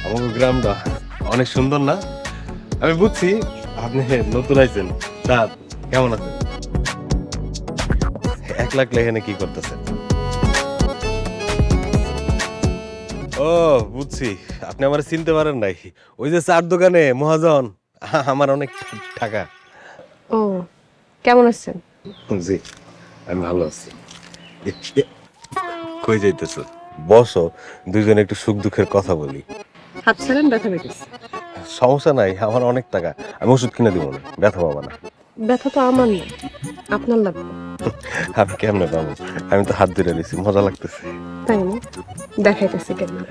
আমাদের গ্রামটা অনেক সুন্দর না? আমি বুঝছি আপনি নতুন আইছেন। তা কেমন আছেন? 1 লাখ এখানে কি করতেছেন? ও বুঝছি, আপনি আমার চিনতে পারেন নাই। ওই যে চার দোকানে মহাজন, আমার অনেক টাকা। ও, কেমন আছেন? জি, আমি ভালো আছি। কই যাইতেছো? বসো, দুইজনে একটু সুখ দুঃখের কথা বলি। হাত ছাড়েন, ব্যথা পেতেছে। সমস্যা নাই, আমার অনেক টাকা, আমি ওষুধ কিনে দিব না, ব্যথা পাবা না। ব্যথা তো আমার না, আপনার লাগবে। আমি কেমনে পাবো? আমি তো হাত ধরে দিছি, মজা লাগতেছে। তাই না? দেখাইতেছি কেমন।